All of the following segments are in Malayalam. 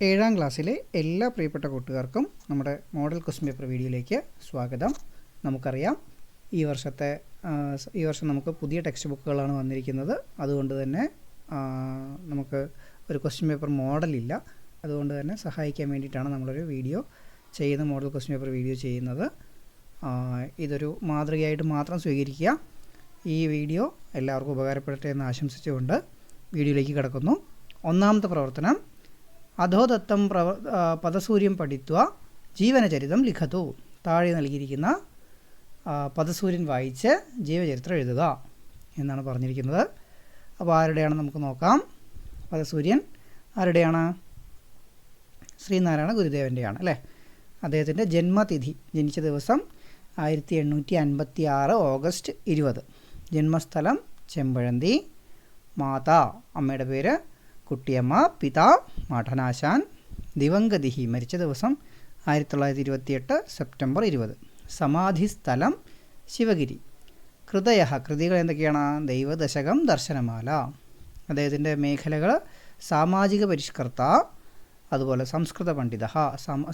ഏഴാം ക്ലാസ്സിലെ എല്ലാ പ്രിയപ്പെട്ട കൂട്ടുകാർക്കും നമ്മുടെ മോഡൽ ക്വസ്റ്റ്യൻ പേപ്പർ വീഡിയോയിലേക്ക് സ്വാഗതം. നമുക്കറിയാം ഈ വർഷം നമുക്ക് പുതിയ ടെക്സ്റ്റ് ബുക്കുകളാണ് വന്നിരിക്കുന്നത്. അതുകൊണ്ട് തന്നെ നമുക്ക് ഒരു ക്വസ്റ്റ്യൻ പേപ്പർ മോഡലില്ല. അതുകൊണ്ട് തന്നെ സഹായിക്കാൻ വേണ്ടിയിട്ടാണ് നമ്മളൊരു മോഡൽ ക്വസ്റ്റ്യൻ പേപ്പർ വീഡിയോ ചെയ്യുന്നത്. ഇതൊരു മാതൃകയായിട്ട് മാത്രം സ്വീകരിക്കുക. ഈ വീഡിയോ എല്ലാവർക്കും ഉപകാരപ്പെടട്ടെ എന്ന് ആശംസിച്ചുകൊണ്ട് വീഡിയോയിലേക്ക് കിടക്കുന്നു. ഒന്നാമത്തെ പ്രവർത്തനം, അധോദത്തം പദസൂര്യം പഠിത്വ ജീവനചരിതം ലിഖതു. താഴെ നൽകിയിരിക്കുന്ന പദസൂര്യൻ വായിച്ച് ജീവചരിത്രം എഴുതുക എന്നാണ് പറഞ്ഞിരിക്കുന്നത്. അപ്പോൾ ആരുടെയാണ് നമുക്ക് നോക്കാം. പദസൂര്യൻ ആരുടെയാണ്? ശ്രീനാരായണ ഗുരുദേവൻ്റെയാണ് അല്ലേ. അദ്ദേഹത്തിൻ്റെ ജന്മതിഥി, ജനിച്ച ദിവസം 1856 ഓഗസ്റ്റ് 20. ജന്മസ്ഥലം ചെമ്പഴന്തി. മാതാ, അമ്മയുടെ പേര് കുട്ടിയമ്മ. പിതാ മാഠനാശാൻ. ദിവംഗതിഹി, മരിച്ച ദിവസം 1928 സെപ്റ്റംബർ 20. സമാധിസ്ഥലം ശിവഗിരി. കൃതികൾ എന്തൊക്കെയാണ്? ദൈവദശകം, ദർശനമാല. അദ്ദേഹത്തിൻ്റെ മേഖലകൾ സാമാജിക പരിഷ്കർത്ത, അതുപോലെ സംസ്കൃത പണ്ഡിത,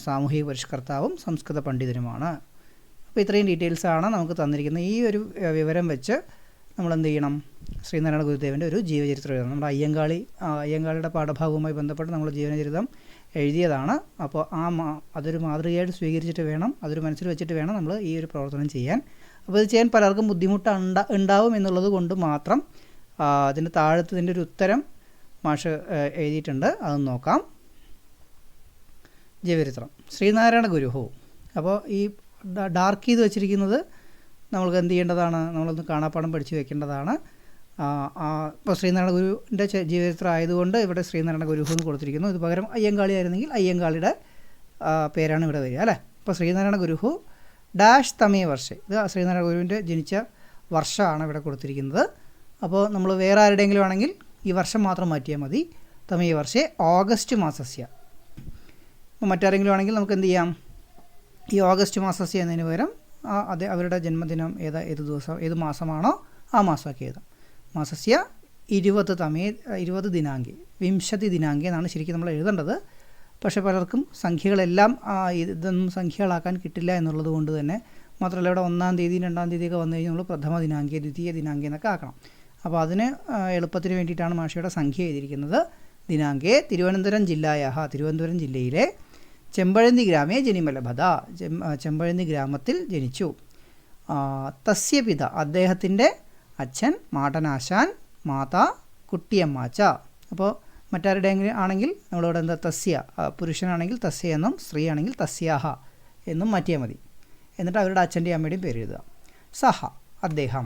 സാമൂഹിക പരിഷ്കർത്താവും സംസ്കൃത പണ്ഡിതനുമാണ്. അപ്പോൾ ഇത്രയും ഡീറ്റെയിൽസാണ് നമുക്ക് തന്നിരിക്കുന്നത്. ഈ ഒരു വിവരം വെച്ച് നമ്മൾ എന്ത് ചെയ്യണം? ശ്രീനാരായണ ഗുരുദേവൻ്റെ ഒരു ജീവചരിത്രം എഴുതണം. നമ്മുടെ അയ്യങ്കാളിയുടെ പാഠഭാഗവുമായി ബന്ധപ്പെട്ട് നമ്മൾ ജീവചരിത്രം എഴുതിയതാണ്. അപ്പോൾ അതൊരു മാതൃകയായിട്ട് സ്വീകരിച്ചിട്ട് വേണം, അതൊരു മനസ്സിൽ വെച്ചിട്ട് വേണം നമ്മൾ ഈ ഒരു പ്രവർത്തനം ചെയ്യാൻ. അപ്പോൾ ഇത് ചെയ്യാൻ പലർക്കും ബുദ്ധിമുട്ട് ഉണ്ടാവും എന്നുള്ളത് കൊണ്ട് മാത്രം അതിൻ്റെ താഴത്തതിൻ്റെ ഒരു ഉത്തരം മാഷ് എഴുതിയിട്ടുണ്ട്, അതൊന്ന് നോക്കാം. ജീവചരിത്രം ശ്രീനാരായണ ഗുരുഹു. അപ്പോൾ ഈ ഡാർക്ക് ചെയ്ത് വെച്ചിരിക്കുന്നത് നമ്മൾക്ക് എന്ത് ചെയ്യേണ്ടതാണ്? നമ്മളൊന്ന് കാണാപ്പാഠം പഠിച്ച് വെക്കേണ്ടതാണ്. ഇപ്പോൾ ശ്രീനാരായണ ഗുരുവിൻ്റെ ജീവചരിത്രം ആയതുകൊണ്ട് ഇവിടെ ശ്രീനാരായണ ഗുരുഹു എന്ന് കൊടുത്തിരിക്കുന്നു. ഇത് പകരം അയ്യങ്കാളി ആയിരുന്നെങ്കിൽ അയ്യങ്കാളിയുടെ പേരാണ് ഇവിടെ വരിക അല്ലേ. ഇപ്പോൾ ശ്രീനാരായണ ഗുരുഹു ഡാഷ് തമേ വർഷേ, ഇത് ശ്രീനാരായണ ഗുരുവിൻ്റെ ജനിച്ച വർഷമാണ് ഇവിടെ കൊടുത്തിരിക്കുന്നത്. അപ്പോൾ നമ്മൾ വേറെ ആരുടെയെങ്കിലും ആണെങ്കിൽ ഈ വർഷം മാത്രം മാറ്റിയാൽ മതി. തമേ വർഷേ ഓഗസ്റ്റ് മാസസ്യ. അപ്പോൾ മറ്റാരെങ്കിലും ആണെങ്കിൽ നമുക്ക് എന്ത് ചെയ്യാം? ഈ ഓഗസ്റ്റ് മാസസ്യ എന്നതിന് പകരം അവരുടെ ജന്മദിനം ഏത് മാസമാണോ ആ മാസമൊക്കെ എഴുതാം. മാസസ്യ 20 ദിനാങ്കി, 20 ദിനാങ്കി എന്നാണ് ശരിക്കും നമ്മൾ എഴുതേണ്ടത്. പക്ഷേ പലർക്കും സംഖ്യകളെല്ലാം ഇതൊന്നും സംഖ്യകളാക്കാൻ കിട്ടില്ല എന്നുള്ളത് കൊണ്ട് തന്നെ, മാത്രമല്ല ഇവിടെ 1-ാം തീയതി 2-ാം തീയതിയൊക്കെ വന്നു കഴിഞ്ഞാൽ നമ്മൾ പ്രഥമ ദിനാങ്കി, ദ്വിതീയ ദിനാങ്കി എന്നൊക്കെ ആക്കണം. അപ്പോൾ അതിന് എളുപ്പത്തിന് വേണ്ടിയിട്ടാണ് മാഷയുടെ സംഖ്യ എഴുതിയിരിക്കുന്നത്. ദിനാങ്കെ തിരുവനന്തപുരം തിരുവനന്തപുരം ജില്ലയിലെ ചെമ്പഴന്തി ഗ്രാമേ ജനിമലഭത, ചെമ്പഴന്തി ഗ്രാമത്തിൽ ജനിച്ചു. തസ്യ പിത, അദ്ദേഹത്തിൻ്റെ അച്ഛൻ മാഠനാശാൻ, മാതാ കുട്ടിയമ്മാച്ച. അപ്പോൾ മറ്റാരുടെ ആണെങ്കിൽ നമ്മളിവിടെ എന്താ തസ്യ, പുരുഷനാണെങ്കിൽ തസ്യ എന്നും സ്ത്രീ ആണെങ്കിൽ തസ്യാഹ എന്നും മാറ്റിയാൽ മതി. എന്നിട്ട് അവരുടെ അച്ഛൻ്റെയും അമ്മയുടെയും പേര് എഴുതുക. സഹ, അദ്ദേഹം.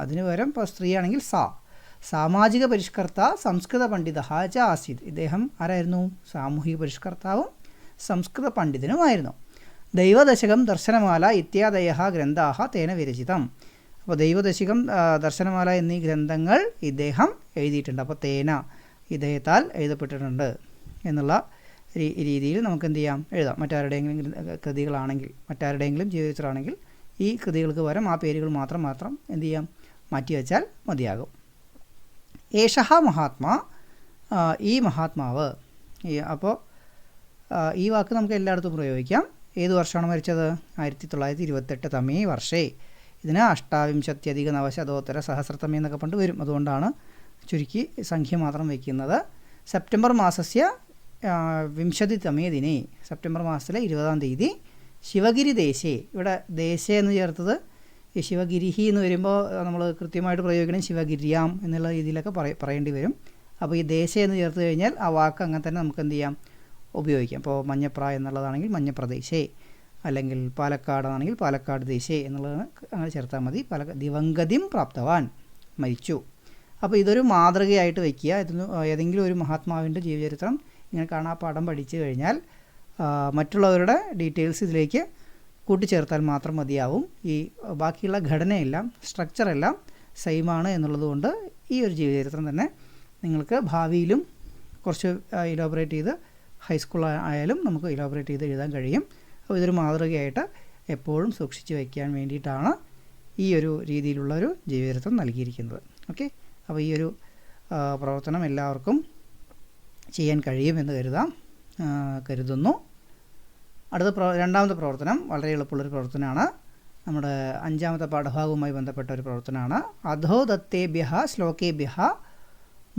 അതിന് പകരം ഇപ്പോൾ സ്ത്രീ ആണെങ്കിൽ സാമാജിക പരിഷ്കർത്ത സംസ്കൃത പണ്ഡിത ച ആസീത്. ഇദ്ദേഹം ആരായിരുന്നു? സാമൂഹിക പരിഷ്കർത്താവും സംസ്കൃത പണ്ഡിതനുമായിരുന്നു. ദൈവദശകം, ദർശനമാല ഇത്യാദയ ഗ്രന്ഥാഹ തേന വിരചിതം. അപ്പോൾ ദൈവദശകം, ദർശനമാല എന്നീ ഗ്രന്ഥങ്ങൾ ഇദ്ദേഹം എഴുതിയിട്ടുണ്ട്. അപ്പോൾ തേന, ഇദ്ദേഹത്താൽ എഴുതപ്പെട്ടിട്ടുണ്ട് എന്നുള്ള രീതിയിൽ നമുക്ക് എന്ത് ചെയ്യാം? എഴുതാം. മറ്റാരുടെയെങ്കിലും കൃതികളാണെങ്കിൽ, മറ്റാരുടെയെങ്കിലും ജീവചരിത്രമാണെങ്കിൽ ഈ കൃതികൾക്ക് പകരം ആ പേരുകൾ മാത്രം എന്ത് ചെയ്യാം? മാറ്റിവെച്ചാൽ മതിയാകും. ഏഷഹ മഹാത്മാ, ഈ മഹാത്മാവ്. അപ്പോൾ ഈ വാക്ക് നമുക്ക് എല്ലായിടത്തും പ്രയോഗിക്കാം. ഏത് വർഷമാണ് മരിച്ചത്? 1928 തമേ വർഷേ. ഇതിന് 8,50,900 സഹസ്രതമേ എന്നൊക്കെ പണ്ട് വരും. അതുകൊണ്ടാണ് ചുരുക്കി സംഖ്യ മാത്രം വയ്ക്കുന്നത്. സെപ്റ്റംബർ മാസസ്യ 20 തമേ ദിനേ, സെപ്റ്റംബർ മാസത്തിലെ 20-ാം തീയതി. ശിവഗിരി ദേശേ, ഇവിടെ ദേശേ എന്ന് ചേർത്തത് ഈ ശിവഗിരിഹി എന്ന് വരുമ്പോൾ നമ്മൾ കൃത്യമായിട്ട് പ്രയോഗിക്കണം ശിവഗിരിയാം എന്നുള്ള രീതിയിലൊക്കെ പറയേണ്ടി വരും. അപ്പോൾ ഈ ദേശേ എന്ന് ചേർത്ത് കഴിഞ്ഞാൽ ആ വാക്ക് അങ്ങനെ തന്നെ നമുക്ക് എന്ത് ചെയ്യാം? ഉപയോഗിക്കാം. ഇപ്പോൾ മഞ്ഞപ്ര എന്നുള്ളതാണെങ്കിൽ മഞ്ഞപ്രദേശേ, അല്ലെങ്കിൽ പാലക്കാടാണെങ്കിൽ പാലക്കാട് ദേശേ എന്നുള്ളതാണ് അങ്ങനെ ചേർത്താൽ മതി. ദിവംഗതിം പ്രാപ്തവാൻ, മരിച്ചു. അപ്പോൾ ഇതൊരു മാതൃകയായിട്ട് വയ്ക്കുക. ഇതിന് ഏതെങ്കിലും ഒരു മഹാത്മാവിൻ്റെ ജീവചരിത്രം ഇങ്ങനെ കാണാപ്പാഠം പഠിച്ചു കഴിഞ്ഞാൽ മറ്റുള്ളവരുടെ ഡീറ്റെയിൽസ് ഇതിലേക്ക് കൂട്ടിച്ചേർത്താൽ മാത്രം മതിയാവും. ഈ ബാക്കിയുള്ള ഘടനയെല്ലാം, സ്ട്രക്ചറെല്ലാം സെയിമാണ് എന്നുള്ളത് കൊണ്ട് ഈ ഒരു ജീവചരിത്രം തന്നെ നിങ്ങൾക്ക് ഭാവിയിലും കുറച്ച് ഇലോബറേറ്റ് ചെയ്ത്, ഹൈസ്കൂൾ ആയാലും നമുക്ക് ഇലോബറേറ്റ് ചെയ്ത് എഴുതാൻ കഴിയും. അപ്പോൾ ഇതൊരു മാതൃകയായിട്ട് എപ്പോഴും സൂക്ഷിച്ച് വയ്ക്കാൻ വേണ്ടിയിട്ടാണ് ഈ ഒരു രീതിയിലുള്ളൊരു ജീവചരിത്രം നൽകിയിരിക്കുന്നത്. ഓക്കെ, അപ്പോൾ ഈ ഒരു പ്രവർത്തനം എല്ലാവർക്കും ചെയ്യാൻ കഴിയുമെന്ന് കരുതുന്നു. രണ്ടാമത്തെ പ്രവർത്തനം വളരെ എളുപ്പമുള്ളൊരു പ്രവർത്തനമാണ്. നമ്മുടെ 5ാമത്തെ പാഠഭാഗവുമായി ബന്ധപ്പെട്ട ഒരു പ്രവർത്തനമാണ്. അധോ ദത്തേഭ്യഃ ശ്ലോകേഭ്യഃ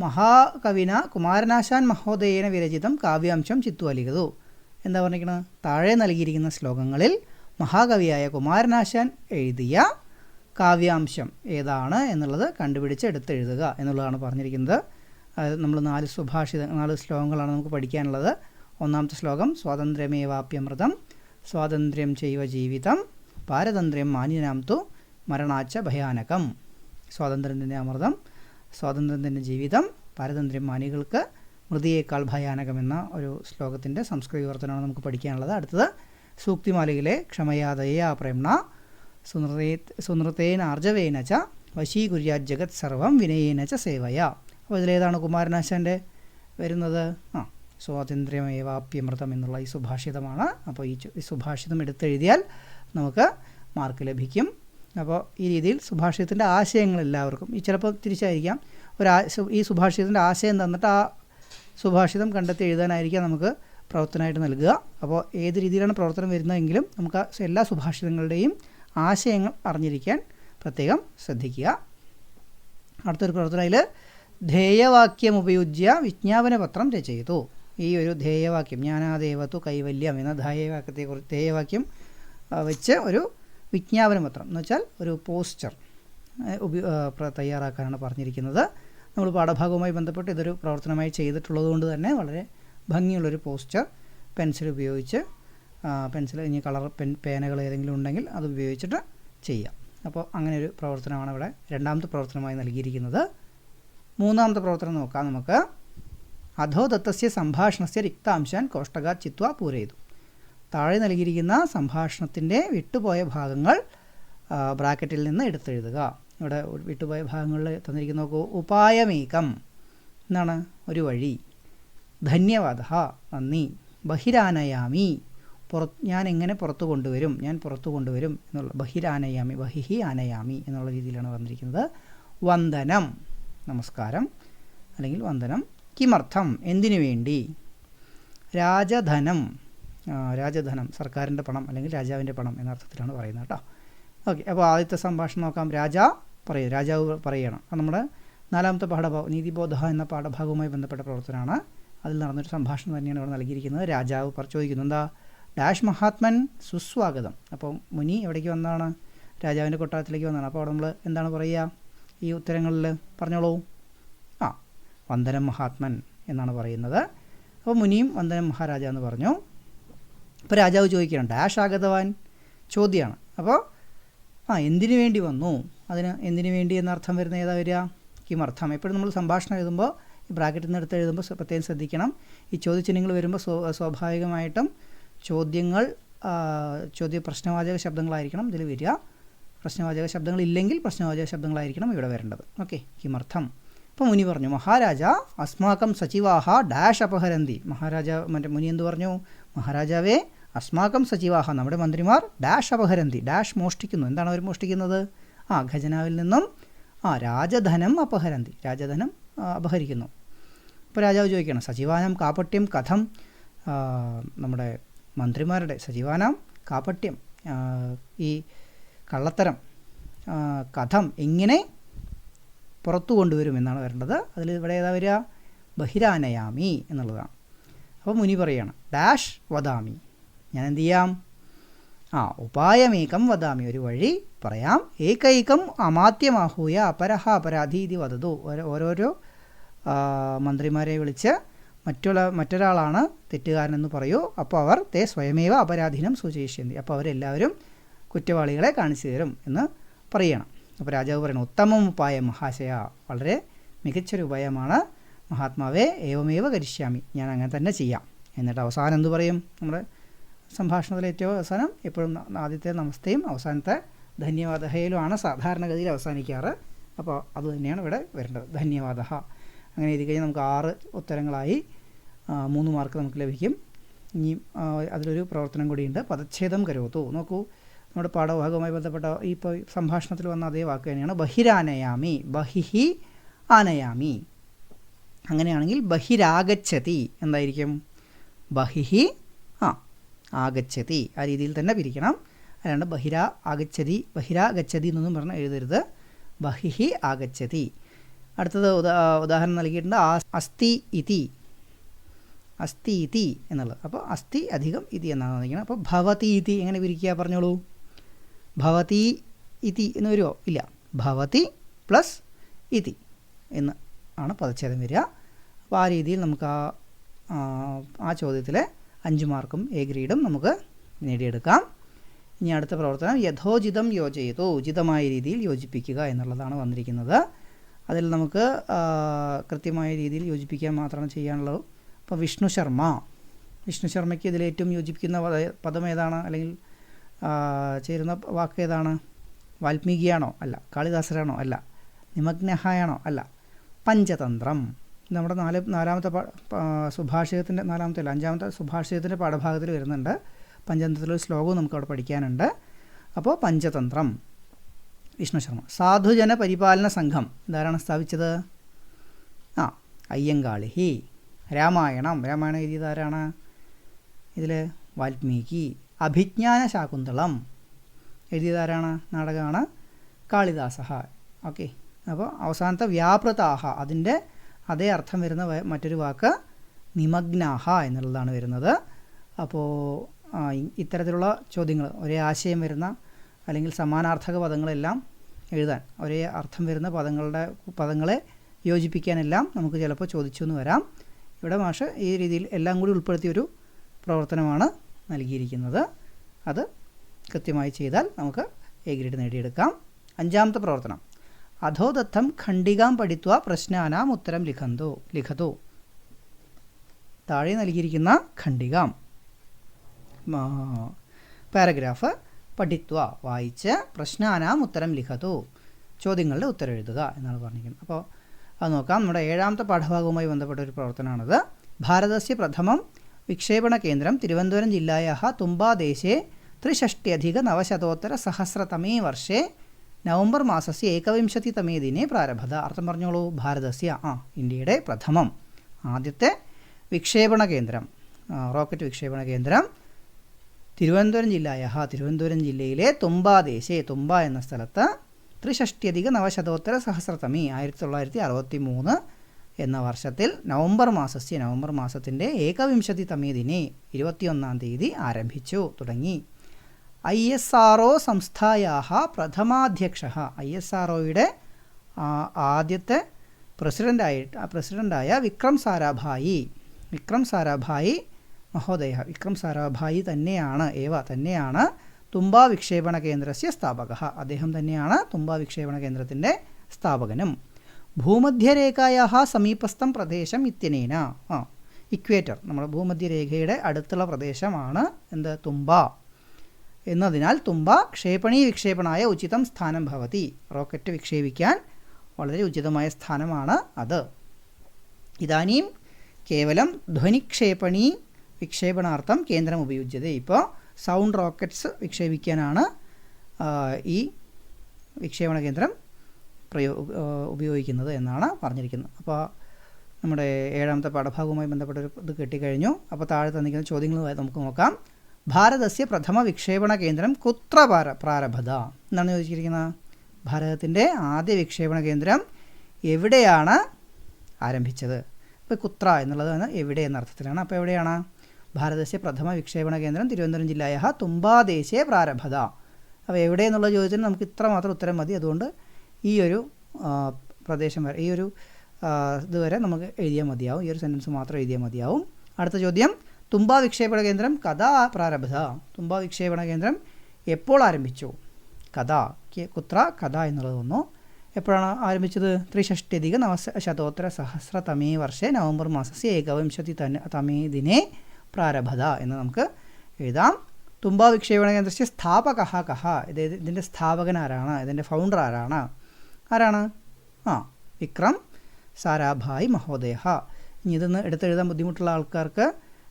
മഹാകവിന കുമാരനാശാൻ മഹോദയേന വിരചിതം കാവ്യാംശം ചിത്വാ ലിഖതു. എന്താ പറഞ്ഞിരിക്കുന്നത്? താഴെ നൽകിയിരിക്കുന്ന ശ്ലോകങ്ങളിൽ മഹാകവിയായ കുമാരനാശാൻ എഴുതിയ കാവ്യാംശം ഏതാണ് എന്നുള്ളത് കണ്ടുപിടിച്ച് എടുത്തെഴുതുക എന്നുള്ളതാണ് പറഞ്ഞിരിക്കുന്നത്. നമ്മൾ 4 ശ്ലോകങ്ങളാണ് നമുക്ക് പഠിക്കാനുള്ളത്. 1ാമത്തെ ശ്ലോകം സ്വാതന്ത്ര്യമേവാപ്യമൃതം സ്വാതന്ത്ര്യം ചൈവ ജീവിതം പാരതന്ത്ര്യം മാന്യനാം തു മരണാച്ച ഭയാനകം. സ്വാതന്ത്ര്യത്തിൻ്റെ അമൃതം, സ്വാതന്ത്ര്യത്തിൻ്റെ ജീവിതം, പാരതന്ത്ര്യം മാനികൾക്ക് മൃതിയേക്കാൾ ഭയാനകം എന്ന ഒരു ശ്ലോകത്തിൻ്റെ സംസ്കൃത വിവർത്തനമാണ് നമുക്ക് പഠിക്കാനുള്ളത്. അടുത്തത് സൂക്തിമാലികയിലെ ക്ഷമയാദയാ പ്രേംണ സുനൃതേന ആർജവേന ച വശീകുര്യാത് ജഗത് സർവം വിനയേന ച സേവയ. അപ്പോൾ ഇതിലേതാണ് കുമാരനാശാൻ്റെ വരുന്നത്? സ്വാതന്ത്ര്യമേവാപ്യമൃതം എന്നുള്ള ഈ സുഭാഷിതമാണ്. അപ്പോൾ ഈ സുഭാഷിതം എടുത്തെഴുതിയാൽ നമുക്ക് മാർക്ക് ലഭിക്കും. അപ്പോൾ ഈ രീതിയിൽ സുഭാഷിതത്തിൻ്റെ ആശയങ്ങൾ എല്ലാവർക്കും ചിലപ്പോൾ തിരിച്ചായിരിക്കാം. ഈ സുഭാഷിതത്തിൻ്റെ ആശയം തന്നിട്ട് ആ സുഭാഷിതം കണ്ടെത്തി എഴുതാനായിരിക്കാം നമുക്ക് പ്രവർത്തനമായിട്ട് നൽകുക. അപ്പോൾ ഏത് രീതിയിലാണ് പ്രവർത്തനം വരുന്നതെങ്കിലും നമുക്ക് എല്ലാ സുഭാഷിതങ്ങളുടെയും ആശയങ്ങൾ അറിഞ്ഞിരിക്കാൻ പ്രത്യേകം ശ്രദ്ധിക്കുക. അടുത്തൊരു പ്രവർത്തനത്തിൽ ധ്യേയവാക്യം ഉപയുജ്യ വിജ്ഞാപനപത്രം രചയിതു. ഈ ഒരു ധ്യേയവാക്യം ജ്ഞാനാദേവത്തു കൈവല്യം എന്ന ധ്യേയവാക്യം വെച്ച് ഒരു വിജ്ഞാപനപത്രം എന്ന് വെച്ചാൽ ഒരു പോസ്റ്റർ തയ്യാറാക്കാനാണ് പറഞ്ഞിരിക്കുന്നത്. നമ്മൾ പാഠഭാഗവുമായി ബന്ധപ്പെട്ട് ഇതൊരു പ്രവർത്തനമായി ചെയ്തിട്ടുള്ളത് കൊണ്ട് തന്നെ വളരെ ഭംഗിയുള്ളൊരു പോസ്റ്റർ പെൻസിൽ ഉപയോഗിച്ച് ഇനി കളർ പേനകൾ ഏതെങ്കിലും ഉണ്ടെങ്കിൽ അത് ഉപയോഗിച്ചിട്ട് ചെയ്യാം. അപ്പോൾ അങ്ങനെ ഒരു പ്രവർത്തനമാണ് ഇവിടെ 2ാമത്തെ പ്രവർത്തനമായി നൽകിയിരിക്കുന്നത്. 3ാമത്തെ പ്രവർത്തനം നോക്കാം നമുക്ക്. അധോ ദത്തസ്യ സംഭാഷണസ്യ റിക്താംശാൻ കോഷ്ടകാത് ചിത്വാ പൂരയിതു. താഴെ നൽകിയിരിക്കുന്ന സംഭാഷണത്തിൻ്റെ വിട്ടുപോയ ഭാഗങ്ങൾ ബ്രാക്കറ്റിൽ നിന്ന് എടുത്തെഴുതുക. ഇവിടെ വിട്ടുപോയ ഭാഗങ്ങളിൽ തന്നിരിക്കുന്ന നോക്കൂ. ഉപായമേകം എന്നാണ് ഒരു വഴി. ധന്യവാദ നന്ദി. ബഹിരാനയാമി ഞാൻ എങ്ങനെ പുറത്തു കൊണ്ടുവരും എന്നുള്ള ബഹിരാനയാമി ബഹിഹി ആനയാമി എന്നുള്ള രീതിയിലാണ് വന്നിരിക്കുന്നത്. വന്ദനം നമസ്കാരം അല്ലെങ്കിൽ വന്ദനം. കിമർത്ഥം എന്തിനു വേണ്ടി. രാജധനം സർക്കാരിൻ്റെ പണം അല്ലെങ്കിൽ രാജാവിൻ്റെ പണം എന്ന അർത്ഥത്തിലാണ് പറയുന്നത് കേട്ടോ. ഓക്കെ, അപ്പോൾ ആദ്യത്തെ സംഭാഷണം നോക്കാം. രാജാവ് പറയണം. അത് നമ്മുടെ 4ാമത്തെ പാഠഭാഗം നീതിബോധ എന്ന പാഠഭാഗവുമായി ബന്ധപ്പെട്ട പ്രവർത്തനമാണ്. അതിൽ നടന്നൊരു സംഭാഷണം തന്നെയാണ് ഇവിടെ നൽകിയിരിക്കുന്നത്. രാജാവ് ചോദിക്കുന്നു, എന്താ ഡാഷ് മഹാത്മൻ സുസ്വാഗതം. അപ്പോൾ മുനി എവിടേക്ക് വന്നതാണ്? രാജാവിൻ്റെ കൊട്ടാരത്തിലേക്ക് വന്നതാണ്. അപ്പോൾ അവിടെ നമ്മൾ എന്താണ് പറയുക ഈ ഉത്തരങ്ങളിൽ? പറഞ്ഞോളൂ. വന്ദനം മഹാത്മൻ എന്നാണ് പറയുന്നത്. അപ്പോൾ മുനിയും വന്ദനം മഹാരാജ എന്ന് പറഞ്ഞു. അപ്പോൾ രാജാവ് ചോദിക്കണം ഡാഷ് ആഗതവാൻ, ചോദ്യമാണ്. അപ്പോൾ എന്തിനു വേണ്ടി വന്നു, അതിന് എന്തിനു വേണ്ടി എന്നർത്ഥം വരുന്ന ഏതാ വരിക? കിമർത്ഥം. എപ്പോഴും നമ്മൾ സംഭാഷണം എഴുതുമ്പോൾ ഈ ബ്രാക്കറ്റിൽ നിന്ന് എടുത്ത് എഴുതുമ്പോൾ പ്രത്യേകം ശ്രദ്ധിക്കണം. ഈ ചോദ്യചിഹ്നങ്ങൾ വരുമ്പോൾ സ്വാഭാവികമായിട്ടും പ്രശ്നവാചക ശബ്ദങ്ങളായിരിക്കണം ഇതിൽ വരിക. പ്രശ്നവാചക ശബ്ദങ്ങളില്ലെങ്കിൽ പ്രശ്നവാചക ശബ്ദങ്ങളായിരിക്കണം ഇവിടെ വരേണ്ടത്. ഓക്കെ, കിമർത്ഥം. അപ്പോൾ മുനി പറഞ്ഞു മഹാരാജ അസ്മാകം സചിവാഹ ഡാഷ് അപഹരന്തി. മുനി എന്ത് പറഞ്ഞു? മഹാരാജാവേ അസ്മാകം സചിവാഹ നമ്മുടെ മന്ത്രിമാർ ഡാഷ് അപഹരന്തി ഡാഷ് മോഷ്ടിക്കുന്നു. എന്താണ് അവർ മോഷ്ടിക്കുന്നത്? ഖജനാവിൽ നിന്നും രാജധനം അപഹരന്തി രാജധനം അപഹരിക്കുന്നു. ഇപ്പോൾ രാജാവ് ചോദിക്കണം സചിവാനം കാപട്യം കഥം. നമ്മുടെ മന്ത്രിമാരുടെ സചിവാനം കാപട്യം ഈ കള്ളത്തരം കഥം എങ്ങനെ പുറത്തു കൊണ്ടുവരും എന്നാണ് വരേണ്ടത്. അതിൽ ഇവിടെ ഏതാ വരിക? ബഹിരാനയാമി എന്നുള്ളതാണ്. അപ്പോൾ മുനി പറയാണ് ഡാഷ് വദാമി, ഞാൻ എന്ത് ചെയ്യാം? ഉപായമേകം വദാമി, ഒരു വഴി പറയാം. ഏകൈകം അമാത്യമാഹൂയ അപരഹ അപരാധി ഇത് വദതു. ഓരോരോ മന്ത്രിമാരെ വിളിച്ച് മറ്റൊരാളാണ് തെറ്റുകാരനെന്ന് പറയൂ. അപ്പോൾ അവർ തേ സ്വയമേവ അപരാധീനം സൂചയിഷ്യന്തി. അപ്പോൾ അവരെല്ലാവരും കുറ്റവാളികളെ കാണിച്ചു തരും എന്ന് പറയണം. അപ്പോൾ രാജാവ് പറയണം ഉത്തമം ഉപായം മഹാശയ, വളരെ മികച്ചൊരു ഉപായമാണ് മഹാത്മാവേ, ഏവമേവ കരിഷ്യാമി, ഞാൻ അങ്ങനെ തന്നെ ചെയ്യാം. എന്നിട്ട് അവസാനം എന്ത് പറയും? നമ്മുടെ സംഭാഷണത്തിലെ ഏറ്റവും അവസാനം എപ്പോഴും ആദ്യത്തെ നമസ്തയും അവസാനത്തെ ധന്യവാദഹയിലുമാണ് സാധാരണഗതിയിൽ അവസാനിക്കാറ്. അപ്പോൾ അതുതന്നെയാണ് ഇവിടെ വരേണ്ടത്. ധന്യവാദ. അങ്ങനെ എഴുതി കഴിഞ്ഞാൽ നമുക്ക് 6 ഉത്തരങ്ങളായി 3 മാർക്ക് നമുക്ക് ലഭിക്കും. ഇനി അതിലൊരു പ്രവർത്തനം കൂടിയുണ്ട്. പദച്ഛേദം കരോതു. നോക്കൂ, നമ്മുടെ പാഠഭാഗവുമായി ബന്ധപ്പെട്ട ഇപ്പോൾ സംഭാഷണത്തിൽ വന്ന അതേ വാക്ക് തന്നെയാണ് ബഹിരാനയാമി. ബഹിഹി ആനയാമി. അങ്ങനെയാണെങ്കിൽ ബഹിരാഗച്ഛതി എന്തായിരിക്കും? ബഹിഹി ആഗച്ഛതി, ആ രീതിയിൽ തന്നെ പിരിക്കണം. അല്ലാണ്ട് ബഹിരാഗച്ഛതി എന്നൊന്നും പറഞ്ഞാൽ എഴുതരുത്. ബഹിഹി ആഗച്ഛതി. അടുത്തത് ഉദാഹരണം നൽകിയിട്ടുണ്ട്. അസ്തി ഇതി എന്നുള്ളത്. അപ്പോൾ അസ്തി അധികം ഇതി എന്നാണ് വന്നിരിക്കുന്നത്. അപ്പോൾ ഭവതി ഇതി എങ്ങനെ പിരിക്കുക പറഞ്ഞോളൂ. ഭവതി ഇതി എന്ന് വരുമോ? ഇല്ല. ഭവതി പ്ലസ് ഇതി എന്ന് ആണ് പദച്ഛേദം വരിക. അപ്പോൾ ആ രീതിയിൽ നമുക്ക് ആ ചോദ്യത്തിലെ 5 മാർക്കും എ ഗ്രേഡും നമുക്ക് നേടിയെടുക്കാം. ഇനി അടുത്ത പ്രവർത്തനം യഥോചിതം യോജയതോ, ഉചിതമായ രീതിയിൽ യോജിപ്പിക്കുക എന്നുള്ളതാണ് വന്നിരിക്കുന്നത്. അതിൽ നമുക്ക് കൃത്യമായ രീതിയിൽ യോജിപ്പിക്കാൻ മാത്രമാണ് ചെയ്യാനുള്ളത്. അപ്പോൾ വിഷ്ണു ശർമ്മയ്ക്ക് ഇതിലേറ്റവും യോജിപ്പിക്കുന്ന പദം ഏതാണ്? അല്ലെങ്കിൽ ചേരുന്ന വാക്ക് ഏതാണ്? വാൽമീകിയാണോ? അല്ല. കാളിദാസരാണോ? അല്ല. നിമഗ്നഹായാണോ? അല്ല. പഞ്ചതന്ത്രം. നമ്മുടെ നാലാമത്തെ സുഭാഷിതത്തിൻ്റെ അഞ്ചാമത്തെ സുഭാഷിതത്തിൻ്റെ പാഠഭാഗത്തിൽ വരുന്നുണ്ട്. പഞ്ചതന്ത്രത്തിലൊരു ശ്ലോകവും നമുക്ക് അവിടെ പഠിക്കാനുണ്ട്. അപ്പോൾ പഞ്ചതന്ത്രം വിഷ്ണു ശർമ്മ. സാധുജന പരിപാലന സംഘം ഇതാരാണ് സ്ഥാപിച്ചത്? അയ്യങ്കാളി. രാമായണം എഴുതിയത് ആരാണ്? ഇതിൽ വാൽമീകി. അഭിജ്ഞാന ശാകുന്തളം എഴുതിയത് ആരാണ്? നാടകമാണ് കാളിദാസ. ഓക്കെ. അപ്പോൾ അവസാനത്തെ വ്യാപൃതാഹ, അതിൻ്റെ അതേ അർത്ഥം വരുന്ന മറ്റൊരു വാക്ക് നിമഗ്നാഹ എന്നുള്ളതാണ് വരുന്നത്. അപ്പോൾ ഇത്തരത്തിലുള്ള ചോദ്യങ്ങൾ, ഒരേ ആശയം വരുന്ന അല്ലെങ്കിൽ സമാനാർത്ഥക പദങ്ങളെല്ലാം എഴുതാൻ, ഒരേ അർത്ഥം വരുന്ന പദങ്ങളെ യോജിപ്പിക്കാനെല്ലാം നമുക്ക് ചിലപ്പോൾ ചോദിച്ചു എന്ന് വരാം. ഇവിടെ മാഷ് ഈ രീതിയിൽ എല്ലാം കൂടി ഉൾപ്പെടുത്തിയൊരു പ്രവർത്തനമാണ് നൽകിയിരിക്കുന്നത്. അത് കൃത്യമായി ചെയ്താൽ നമുക്ക് എ ഗ്രേഡ് നേടിയെടുക്കാം. 5ാമത്തെ പ്രവർത്തനം അധോദത്തം ഖണ്ഡികാം പഠിത്വ പ്രശ്നാനാം ഉത്തരം ലിഖതു. താഴെ നൽകിയിരിക്കുന്ന ഖണ്ഡികാം പാരഗ്രാഫ് പഠിത്വ വായിച്ച് പ്രശ്നാനാം ഉത്തരം ലിഖതു, ചോദ്യങ്ങളുടെ ഉത്തരം എഴുതുക എന്നാണ് പറഞ്ഞിരിക്കുന്നത്. അപ്പോൾ അത് നോക്കാം. നമ്മുടെ 7ാമത്തെ പാഠഭാഗവുമായി ബന്ധപ്പെട്ട ഒരു പ്രവർത്തനമാണിത്. ഭാരതസ്യ പ്രഥമം വിക്ഷേപണ കേന്ദ്രം തിരുവനന്തപുരം ജില്ലായാः തുമ്പാദേശേ 63,900 വർഷേ നവംബർ മാസസ്യ 21 ദിനെ പ്രാരഭത. അർത്ഥം പറഞ്ഞോളൂ. ഭാരതസ്യ ഇന്ത്യയുടെ പ്രഥമം ആദ്യത്തെ വിക്ഷേപണ കേന്ദ്രം, റോക്കറ്റ് വിക്ഷേപണ കേന്ദ്രം തിരുവനന്തപുരം തിരുവനന്തപുരം ജില്ലയിലെ തുമ്പാദേശേ, തുമ്പ എന്ന സ്ഥലത്ത് 63,900 1963 എന്ന വർഷത്തിൽ നവംബർ മാസത്തിൻ്റെ 21 ദിനെ 21 തീയതി ആരംഭിച്ചു, തുടങ്ങി. ISRO സംസ്ഥായാഹ പ്രഥമാധ്യക്ഷ, ISROയുടെ ആദ്യത്തെ പ്രസിഡൻ്റായ വിക്രം സാരാഭായി മഹോദയ, വിക്രം സാരാഭായി തന്നെയാണ് തുമ്പ വിക്ഷേപണ കേന്ദ്രസ്യ സ്ഥാപക, അദ്ദേഹം തന്നെയാണ് തുമ്പ വിക്ഷേപണ കേന്ദ്രത്തിൻ്റെ സ്ഥാപകനും. ഭൂമധ്യരേഖായാഹ സമീപസ്ഥം പ്രദേശം ഇത്യനേന, ഇക്വേറ്റർ, നമ്മുടെ ഭൂമധ്യരേഖയുടെ അടുത്തുള്ള പ്രദേശമാണ് എന്ത്? തുമ്പ എന്നതിനാൽ തുമ്പ ക്ഷേപണീ വിക്ഷേപണായ ഉചിതം സ്ഥാനം ഭവതി, റോക്കറ്റ് വിക്ഷേപിക്കാൻ വളരെ ഉചിതമായ സ്ഥാനമാണ് അത്. ഇതാനീം കേവലം ധ്വനിക്ഷേപണീ വിക്ഷേപണാർത്ഥം കേന്ദ്രം ഉപയുജ്യത. ഇപ്പോൾ സൗണ്ട് റോക്കറ്റ്സ് വിക്ഷേപിക്കാനാണ് ഈ വിക്ഷേപണ കേന്ദ്രം ഉപയോഗിക്കുന്നത് എന്നാണ് പറഞ്ഞിരിക്കുന്നത്. അപ്പോൾ നമ്മുടെ 7ാമത്തെ പാഠഭാഗവുമായി ബന്ധപ്പെട്ട ഇത് കിട്ടിക്കഴിഞ്ഞു. അപ്പോൾ താഴെ തന്നിരിക്കുന്ന ചോദ്യങ്ങൾ നമുക്ക് നോക്കാം. ഭാരതസ്യ പ്രഥമ വിക്ഷേപണ കേന്ദ്രം കുത്ര പ്രാരഭത എന്നാണ് ചോദിച്ചിരിക്കുന്നത്. ഭാരതത്തിൻ്റെ ആദ്യ വിക്ഷേപണ കേന്ദ്രം എവിടെയാണ് ആരംഭിച്ചത്? ഇപ്പോൾ കുത്ര എന്നുള്ളത് എവിടെ എന്ന അർത്ഥത്തിലാണ്. അപ്പോൾ എവിടെയാണ്? ഭാരതസ്യ പ്രഥമ വിക്ഷേപണ കേന്ദ്രം തിരുവനന്തപുരം ജില്ലായാः തുമ്പാദേശേ പ്രാരഭത. അപ്പോൾ എവിടെ എന്നുള്ള ചോദ്യത്തിന് നമുക്ക് ഇത്ര മാത്രം ഉത്തരം മതി. അതുകൊണ്ട് ഈ ഒരു പ്രദേശം വരെ, ഈ ഒരു ഇതുവരെ നമുക്ക് എഴുതിയാൽ മതിയാവും. ഈ ഒരു സെൻറ്റൻസ് മാത്രം എഴുതിയാൽ മതിയാവും. അടുത്ത ചോദ്യം, തുമ്പ വിക്ഷേപണ കേന്ദ്രം കഥാ പ്രാരഭത, തുമ്പ വിക്ഷേപണ കേന്ദ്രം എപ്പോൾ ആരംഭിച്ചു? കുത്ര കഥ എന്നുള്ളത് വന്നു. എപ്പോഴാണ് ആരംഭിച്ചത്? 63,900 വർഷേ നവംബർ മാസസ്യ 21 ദിനെ പ്രാരഭത എന്ന് നമുക്ക് എഴുതാം. തുമ്പ വിക്ഷേപണ കേന്ദ്രസ്യ സ്ഥാപക കഹ, ഇതിൻ്റെ സ്ഥാപകൻ ആരാണ്? ഇതിൻ്റെ ഫൗണ്ടർ ആരാണ്? വിക്രം സാരാഭായി മഹോദയ. ഇനി ഇതൊന്ന് എടുത്തെഴുതാൻ ബുദ്ധിമുട്ടുള്ള ആൾക്കാർക്ക്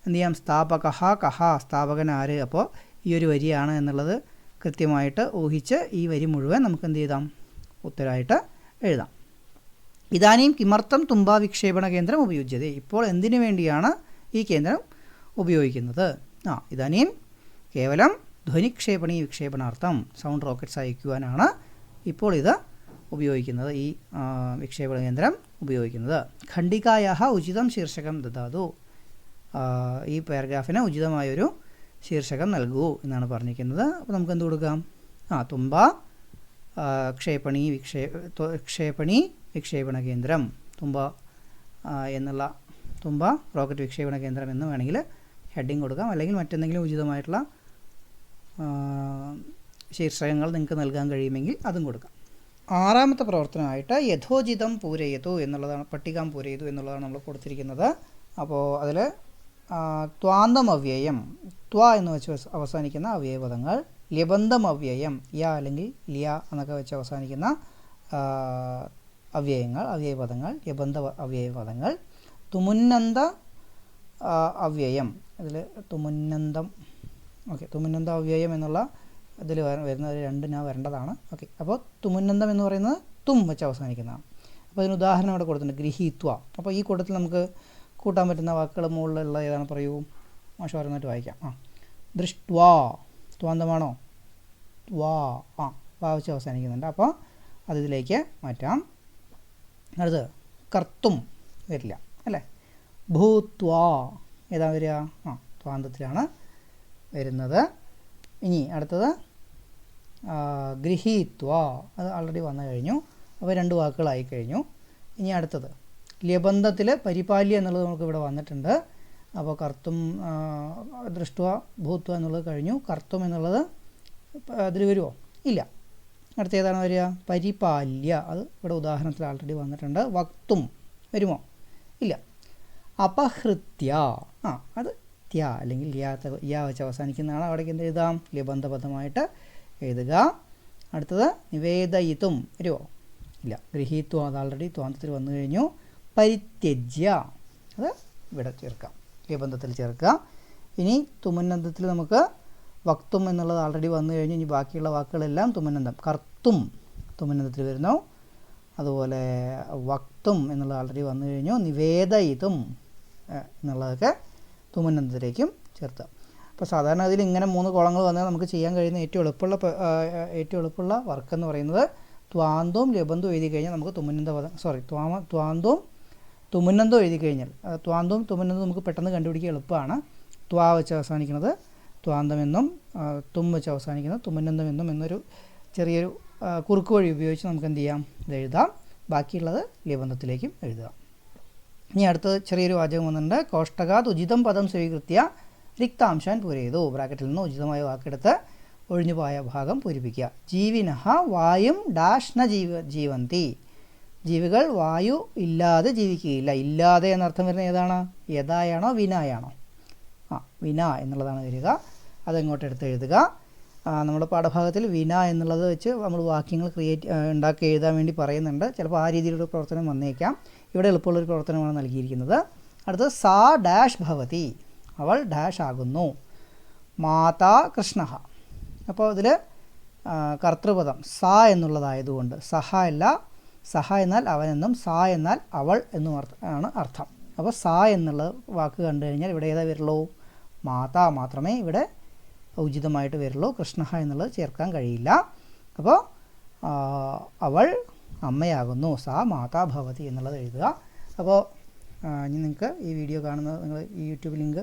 എന്ത് ചെയ്യാം? സ്ഥാപക കഹ, സ്ഥാപകൻ ആര്? അപ്പോൾ ഈ ഒരു വരിയാണ് എന്നുള്ളത് കൃത്യമായിട്ട് ഊഹിച്ച് ഈ വരി മുഴുവൻ നമുക്ക് എന്ത് ചെയ്താം? ഉത്തരമായിട്ട് എഴുതാം. ഇതാനും കിമർത്ഥം തുമ്പാ വിക്ഷേപണ കേന്ദ്രം ഉപയുജ്യതേ, ഇപ്പോൾ എന്തിനു വേണ്ടിയാണ് ഈ കേന്ദ്രം ഉപയോഗിക്കുന്നത്? ഇതാനും കേവലം ധ്വനിക്ഷേപണി വിക്ഷേപണാർത്ഥം, സൗണ്ട് റോക്കറ്റ്സ് അയക്കുവാനാണ് ഇപ്പോൾ ഇത് ഉപയോഗിക്കുന്നത്, ഈ വിക്ഷേപണ കേന്ദ്രം ഉപയോഗിക്കുന്നത്. ഖണ്ഡികായ ഉചിതം ശീർഷകം ദദാതു, ഈ പാരഗ്രാഫിന് ഉചിതമായൊരു ശീർഷകം നൽകൂ എന്നാണ് പറഞ്ഞിരിക്കുന്നത്. അപ്പോൾ നമുക്ക് എന്ത് കൊടുക്കാം? തുമ്പ ക്ഷേപണി വിക്ഷേപണ കേന്ദ്രം, തുമ്പ എന്നുള്ള തുമ്പ റോക്കറ്റ് വിക്ഷേപണ കേന്ദ്രം എന്ന് വേണമെങ്കിൽ ഹെഡിങ് കൊടുക്കാം, അല്ലെങ്കിൽ മറ്റെന്തെങ്കിലും ഉചിതമായിട്ടുള്ള ശീർഷകങ്ങൾ നിങ്ങൾക്ക് നൽകാൻ കഴിയുമെങ്കിൽ അതും കൊടുക്കാം. ആറാമത്തെ പ്രവർത്തനമായിട്ട് യഥോചിതം പൂരയതു എന്നുള്ളതാണ്, പട്ടികാം പൂരയതു എന്നുള്ളതാണ് നമ്മൾ കൊടുത്തിരിക്കുന്നത്. അപ്പോൾ അതിൽ ത്വാന്തം അവ്യയം, എന്ന് വെച്ച് അവസാനിക്കുന്ന അവയവപദങ്ങൾ, ല്യബന്ധം അവ്യയം, അല്ലെങ്കിൽ ലിയ എന്നൊക്കെ വെച്ച് അവസാനിക്കുന്ന അവയവപദങ്ങൾ, ല്യബന്ധ അവയവപദങ്ങൾ, തുമുന്നന്ത അവ്യയം, അതിൽ തുമുന്നന്തം, തുമുന്നന്ത അവ്യയം എന്നുള്ള ഇതിൽ വരുന്നത് രണ്ടിനാ വരേണ്ടതാണ്. അപ്പോൾ തുമുന്നന്തം എന്ന് പറയുന്നത് തും വെച്ച് അവസാനിക്കുന്നതാണ്. അപ്പോൾ അതിന് ഉദാഹരണം ഇവിടെ കൊടുത്തിട്ടുണ്ട്, ഗൃഹീത്വ. അപ്പോൾ ഈ കൂട്ടത്തിൽ നമുക്ക് കൂട്ടാൻ പറ്റുന്ന വാക്കുകൾ മുകളിലുള്ള ഏതാണ് പറയൂ? മോശമായിട്ട് വായിക്കാം. ദൃഷ്ട്വാ, ത്വാന്തമാണോ? വാ വെച്ച് അവസാനിക്കുന്നുണ്ട്, അപ്പോൾ അതിലേക്ക് മാറ്റാം. അടുത്ത് കർത്തും വരില്ല അല്ലേ? ഭൂത്വാ ഏതാ വരിക? ത്വാന്തത്തിലാണ് വരുന്നത്. ഇനി അടുത്തത് ഗൃഹീത്വ, അത് ആൾറെഡി വന്നു കഴിഞ്ഞു. അപ്പോൾ 2 വാക്കുകളായി കഴിഞ്ഞു. ഇനി അടുത്തത് ല്യബന്ധത്തിൽ പരിപാല്യ എന്നുള്ളത് നമുക്ക് ഇവിടെ വന്നിട്ടുണ്ട്. അപ്പോൾ കർത്തും ദൃഷ്ട്വ ഭൂത്വ എന്നുള്ളത് കഴിഞ്ഞു. കർത്തും എന്നുള്ളത് അതിൽ വരുമോ? ഇല്ല. അടുത്ത ഏതാണ് വരിക? പരിപാല്യ, അത് ഇവിടെ ഉദാഹരണത്തിൽ ആൾറെഡി വന്നിട്ടുണ്ട്. വക്തും വരുമോ? ഇല്ല. അപഹൃത്യ, അത് ത്യ അല്ലെങ്കിൽ യാ വെച്ച് അവസാനിക്കുന്നതാണ്. അവിടേക്ക് എന്ത് എഴുതാം? ല്യബന്ധപദമായിട്ട് എഴുതുക. അടുത്തത് നിവേദയിത്തും വരുമോ? ഇല്ല. ഗൃഹീത്വം അത് ആൾറെഡി ത്വാന്തത്തിൽ വന്നു കഴിഞ്ഞു. പരിത്യജ്യ, അത് ഇവിടെ ചേർക്കാം, ല്യബന്ധത്തിൽ ചേർക്കുക. ഇനി തുമുന്നന്തത്തിൽ നമുക്ക് വക്തും എന്നുള്ളത് ആൾറെഡി വന്നു കഴിഞ്ഞു. ഇനി ബാക്കിയുള്ള വാക്കുകളെല്ലാം തുമുന്നന്തം. കർത്തും തുമുന്നന്തത്തിൽ വരുന്നു. അതുപോലെ വക്തും എന്നുള്ളത് ആൾറെഡി വന്നു കഴിഞ്ഞു. നിവേദയിത്തും എന്നുള്ളതൊക്കെ തുമുന്നന്തത്തിലേക്കും ചേർത്താം. അപ്പോൾ സാധാരണ അതിൽ ഇങ്ങനെ 3 കോളങ്ങൾ വന്നാൽ നമുക്ക് ചെയ്യാൻ കഴിയുന്ന ഏറ്റവും എളുപ്പമുള്ള വർക്ക് എന്ന് പറയുന്നത് ത്വാന്തവും ല്യബന്ധവും എഴുതി കഴിഞ്ഞാൽ നമുക്ക് ത്വാന്തവും തുമുന്നന്തവും എഴുതി കഴിഞ്ഞാൽ ത്വാന്തവും തുമുന്നന്തവും നമുക്ക് പെട്ടെന്ന് കണ്ടുപിടിക്കാൻ എളുപ്പമാണ്. ത്വാ വെച്ച് അവസാനിക്കുന്നത് ത്വാന്തമെന്നും തും വെച്ച് അവസാനിക്കുന്നത് തുമുന്നന്തമെന്നും എന്നൊരു ചെറിയൊരു കുറുക്ക് വഴി ഉപയോഗിച്ച് നമുക്ക് എന്ത് ചെയ്യാം? ഇത് എഴുതാം. ബാക്കിയുള്ളത് ല്യബന്ധത്തിലേക്കും എഴുതാം. ഇനി അടുത്തത് ചെറിയൊരു വാചകം വന്നിട്ടുണ്ട്. കോഷ്ടകാത് ഉചിതം പദം സ്വീകൃത്യ റിക്താംശാൻ പൂരയതു, ബ്രാക്കറ്റിൽ നിന്ന് ഉചിതമായ വാക്കെടുത്ത് ഒഴിഞ്ഞുപോയ ഭാഗം പൂരിപ്പിക്കുക. ജീവിനഹ വായും ഡാഷ് ന ജീവന്തി, ജീവികൾ വായു ഇല്ലാതെ ജീവിക്കുകയില്ല. ഇല്ലാതെ എന്നർത്ഥം വരുന്നത് ഏതാണ്? യഥായാണോ വിനായാണോ? വിന എന്നുള്ളതാണ് വരിക. അതെങ്ങോട്ട് എടുത്ത് എഴുതുക. നമ്മുടെ പാഠഭാഗത്തിൽ വിന എന്നുള്ളത് വെച്ച് നമ്മൾ വാക്യങ്ങൾ ഉണ്ടാക്കി എഴുതാൻ വേണ്ടി പറയുന്നുണ്ട്. ചിലപ്പോൾ ആ രീതിയിലൊരു പ്രവർത്തനം വന്നേക്കാം. ഇവിടെ എളുപ്പമുള്ളൊരു പ്രവർത്തനമാണ് നൽകിയിരിക്കുന്നത്. അടുത്തത് സാ ഡാഷ് ഭവതി, അവൾ ഡാഷ് ആകുന്നു. മാതാ കൃഷ്ണ, അപ്പോൾ ഇതിൽ കർത്തൃപദം സാ എന്നുള്ളതായതുകൊണ്ട് സഹ അല്ല, സഹ എന്നാൽ അവനെന്നും സാ എന്നാൽ അവൾ എന്നും ആണ് അർത്ഥം. അപ്പോൾ സാ എന്നുള്ള വാക്ക് കണ്ടു കഴിഞ്ഞാൽ ഇവിടെ ഏതാ വരുള്ളൂ? മാതാ മാത്രമേ ഇവിടെ ഉചിതമായിട്ട് വരുള്ളൂ. കൃഷ്ണ എന്നുള്ളത് ചേർക്കാൻ കഴിയില്ല. അപ്പോൾ അവൾ അമ്മയാകുന്നു. സാ മാതാ ഭവതി എന്നുള്ളത് എഴുതുക. അപ്പോൾ ഇനി നിങ്ങൾക്ക് ഈ വീഡിയോ കാണുന്നത്, നിങ്ങൾ ഈ യൂട്യൂബ് ലിങ്ക്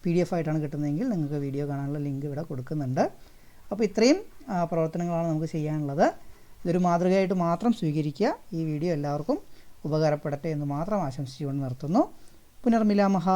PDF ആയിട്ടാണ് കിട്ടുന്നതെങ്കിൽ നിങ്ങൾക്ക് വീഡിയോ കാണാനുള്ള ലിങ്ക് ഇവിടെ കൊടുക്കുന്നുണ്ട്. അപ്പോൾ ഇത്രയും പ്രവർത്തനങ്ങളാണ് നമുക്ക് ചെയ്യാനുള്ളത്. ഇതൊരു മാതൃകയായിട്ട് മാത്രം സ്വീകരിക്കുക. ഈ വീഡിയോ എല്ലാവർക്കും ഉപകാരപ്പെടട്ടെ എന്ന് മാത്രം ആശംസിച്ചുകൊണ്ട് നിർത്തുന്നു. പുനർമിലാമഹ.